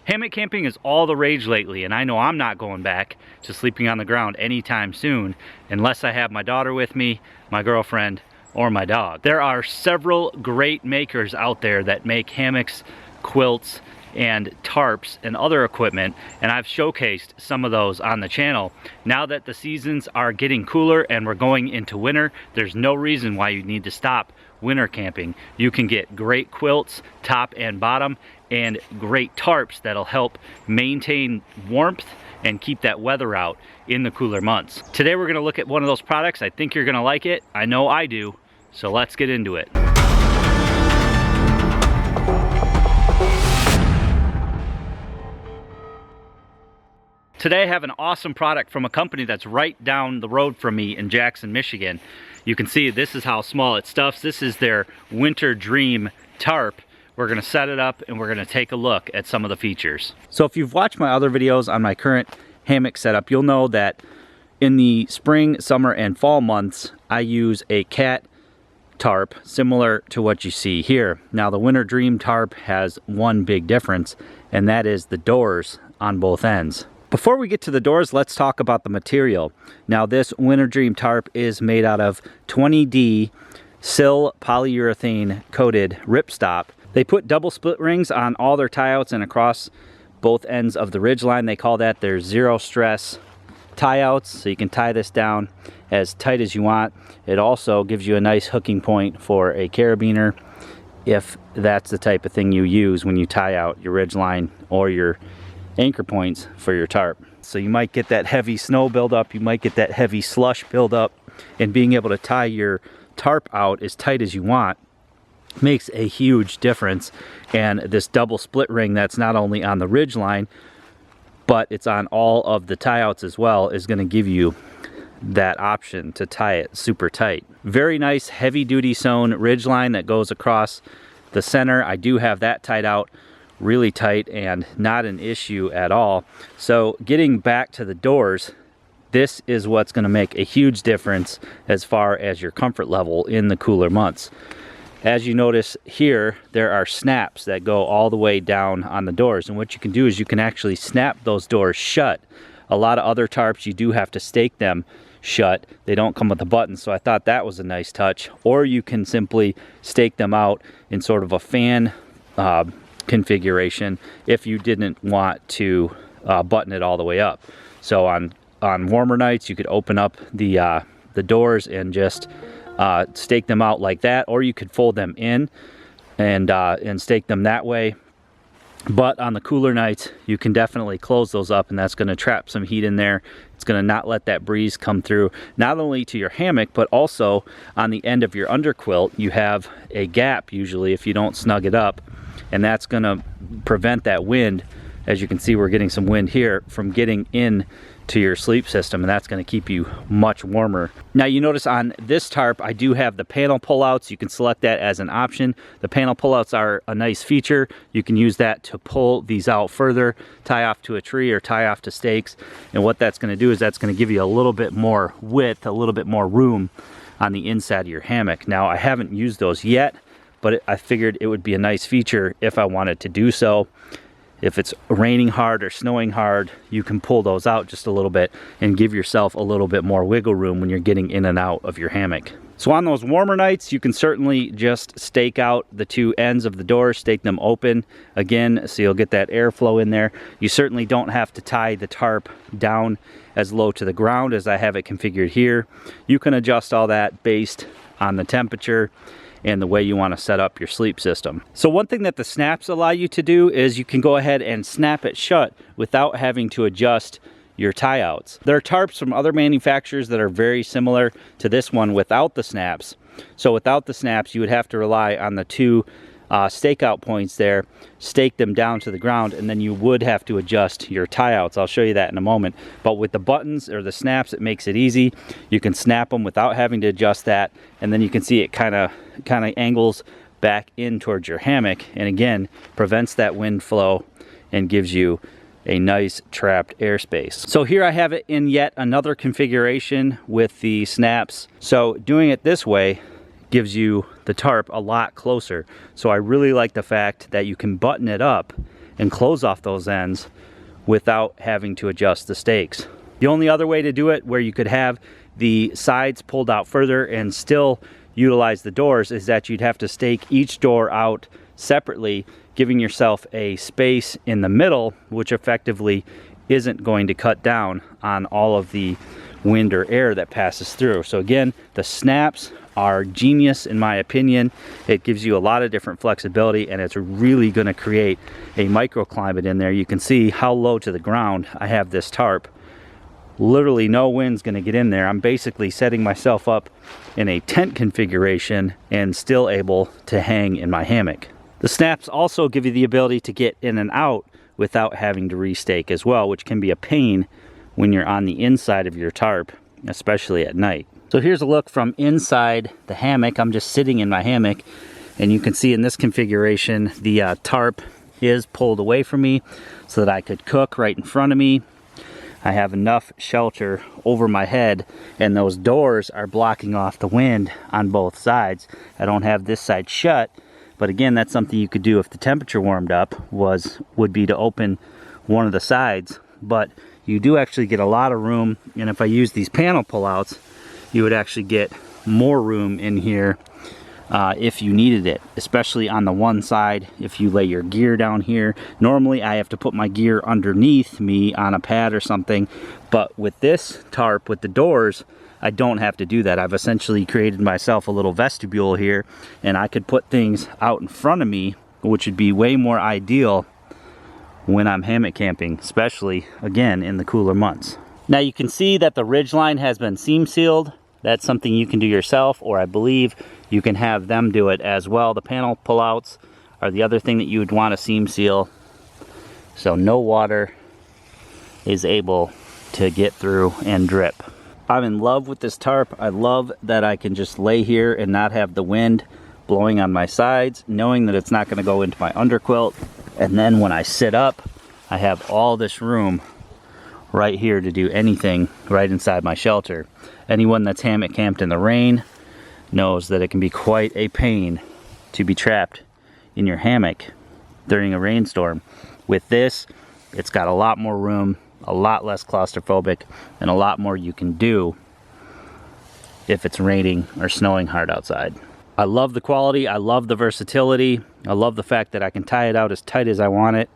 Hammock camping is all the rage lately, and I know I'm not going back to sleeping on the ground anytime soon unless I have my daughter with me, my girlfriend, or my dog. There are several great makers out there that make hammocks, quilts, and tarps and other equipment, and I've showcased some of those on the channel. Now that the seasons are getting cooler and we're going into winter, there's no reason why you need to stop winter camping. You can get great quilts, top and bottom, and great tarps that'll help maintain warmth and keep that weather out in the cooler months. Today we're gonna look at one of those products. I think you're gonna like it. I know I do. So let's get into it. Today I have an awesome product from a company that's right down the road from me in Jackson, Michigan. You can see this is how small it stuffs. This is their Winter Dream tarp. We're gonna set it up and we're gonna take a look at some of the features. So if you've watched my other videos on my current hammock setup, you'll know that in the spring, summer, and fall months, I use a cat tarp similar to what you see here. Now the Winter Dream tarp has one big difference, and that is the doors on both ends. Before we get to the doors, let's talk about the material. Now this Winter Dream tarp is made out of 20D Sil polyurethane coated ripstop. They put double split rings on all their tie outs and across both ends of the ridge line. They call that their zero stress tie outs, so you can tie this down as tight as you want. It also gives you a nice hooking point for a carabiner if that's the type of thing you use when you tie out your ridge line or your anchor points for your tarp. So you might get that heavy snow buildup, you might get that heavy slush buildup, and being able to tie your tarp out as tight as you want makes a huge difference. And this double split ring that's not only on the ridge line, but it's on all of the tie outs as well, is going to give you that option to tie it super tight. Very nice heavy duty sewn ridge line that goes across the center. I do have that tied out really tight and not an issue at all. So getting back to the doors, this is what's going to make a huge difference as far as your comfort level in the cooler months. As you notice here, there are snaps that go all the way down on the doors, and what you can do is you can actually snap those doors shut. A lot of other tarps, you do have to stake them shut. They don't come with a button, so I thought that was a nice touch. Or you can simply stake them out in sort of a fan configuration if you didn't want to button it all the way up. So on warmer nights, you could open up the doors and just stake them out like that, or you could fold them in and stake them that way. But on the cooler nights, you can definitely close those up, and that's going to trap some heat in there. It's going to not let that breeze come through, not only to your hammock, but also on the end of your underquilt. You have a gap usually if you don't snug it up, and that's going to prevent that wind. As you can see, we're getting some wind here from getting in to your sleep system, and that's going to keep you much warmer. Now you notice on this tarp, I do have the panel pullouts. You can select that as an option. The panel pullouts are a nice feature. You can use that to pull these out further, tie off to a tree or tie off to stakes. And what that's going to do is that's going to give you a little bit more width, a little bit more room on the inside of your hammock. Now I haven't used those yet, but I figured it would be a nice feature if I wanted to do so. If it's raining hard or snowing hard, you can pull those out just a little bit and give yourself a little bit more wiggle room when you're getting in and out of your hammock. So on those warmer nights, you can certainly just stake out the two ends of the door, stake them open again, so you'll get that airflow in there. You certainly don't have to tie the tarp down as low to the ground as I have it configured here. You can adjust all that based on the temperature and the way you want to set up your sleep system. So one thing that the snaps allow you to do is you can go ahead and snap it shut without having to adjust your tie outs. There are tarps from other manufacturers that are very similar to this one without the snaps. So without the snaps, you would have to rely on the two stakeout points there, stake them down to the ground, and then you would have to adjust your tie outs. I'll show you that in a moment. But with the buttons or the snaps, it makes it easy. You can snap them without having to adjust that, and then you can see it kind of angles back in towards your hammock, and again prevents that wind flow and gives you a nice trapped airspace. So here I have it in yet another configuration with the snaps. So doing it this way gives you the tarp a lot closer. So I really like the fact that you can button it up and close off those ends without having to adjust the stakes. The only other way to do it where you could have the sides pulled out further and still utilize the doors is that you'd have to stake each door out separately, giving yourself a space in the middle, which effectively isn't going to cut down on all of the wind or air that passes through. So again, the snaps are genius in my opinion. It gives you a lot of different flexibility, and it's really going to create a microclimate in there. You can see how low to the ground I have this tarp. Literally no wind's going to get in there. I'm basically setting myself up in a tent configuration and still able to hang in my hammock. The snaps also give you the ability to get in and out without having to restake as well, which can be a pain when you're on the inside of your tarp, especially at night. So here's a look from inside the hammock. I'm just sitting in my hammock, and you can see in this configuration the tarp is pulled away from me so that I could cook right in front of me. I have enough shelter over my head, and those doors are blocking off the wind on both sides. I don't have this side shut, but again, that's something you could do if the temperature warmed up, would be to open one of the sides. But you do actually get a lot of room, and if I use these panel pullouts, you would actually get more room in here if you needed it, especially on the one side if you lay your gear down here. Normally I have to put my gear underneath me on a pad or something, but with this tarp with the doors, I don't have to do that. I've essentially created myself a little vestibule here, and I could put things out in front of me, which would be way more ideal when I'm hammock camping, especially again in the cooler months. Now you can see that the ridge line has been seam sealed. That's something you can do yourself, or I believe you can have them do it as well. The panel pullouts are the other thing that you would want to seam seal, so no water is able to get through and drip. I'm in love with this tarp. I love that I can just lay here and not have the wind blowing on my sides, knowing that it's not going to go into my underquilt. And then when I sit up, I have all this room right here to do anything right inside my shelter. Anyone that's hammock camped in the rain knows that it can be quite a pain to be trapped in your hammock during a rainstorm. With this, it's got a lot more room, a lot less claustrophobic, and a lot more you can do if it's raining or snowing hard outside. I love the quality, I love the versatility, I love the fact that I can tie it out as tight as I want it,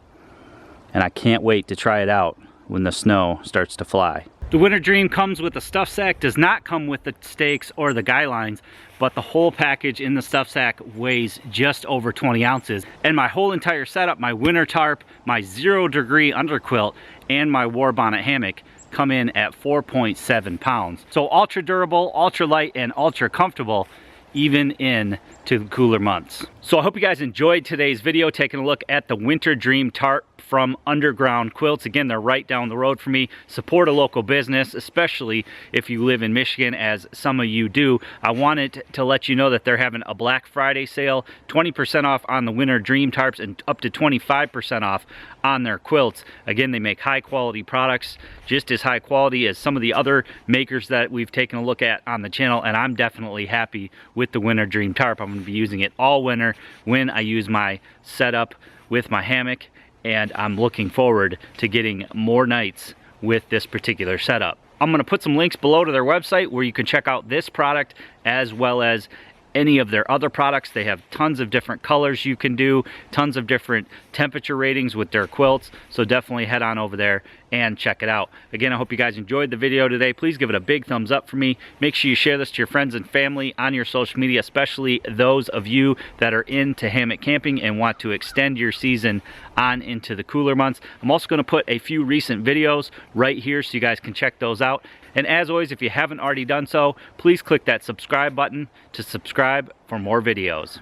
and I can't wait to try it out when the snow starts to fly. The Winter Dream comes with a stuff sack, does not come with the stakes or the guy lines, but the whole package in the stuff sack weighs just over 20 ounces. And my whole entire setup, my winter tarp, my 0-degree underquilt, and my war bonnet hammock come in at 4.7 pounds. So ultra durable, ultra light, and ultra comfortable, even in to the cooler months. So I hope you guys enjoyed today's video, taking a look at the Winter Dream tarp from Underground Quilts. Again, they're right down the road from me. Support a local business, especially if you live in Michigan, as some of you do. I wanted to let you know that they're having a Black Friday sale, 20% off on the Winter Dream tarps and up to 25% off on their quilts. Again, they make high quality products, just as high quality as some of the other makers that we've taken a look at on the channel, and I'm definitely happy with the Winter Dream tarp. I'm going to be using it all winter when I use my setup with my hammock, and I'm looking forward to getting more nights with this particular setup. I'm going to put some links below to their website where you can check out this product as well as any of their other products. They have tons of different colors you can do, tons of different temperature ratings with their quilts, so definitely head on over there and check it out. Again, I hope you guys enjoyed the video today. Please give it a big thumbs up for me. Make sure you share this to your friends and family on your social media, especially those of you that are into hammock camping and want to extend your season on into the cooler months. I'm also going to put a few recent videos right here so you guys can check those out. And as always, if you haven't already done so, please click that subscribe button to subscribe for more videos.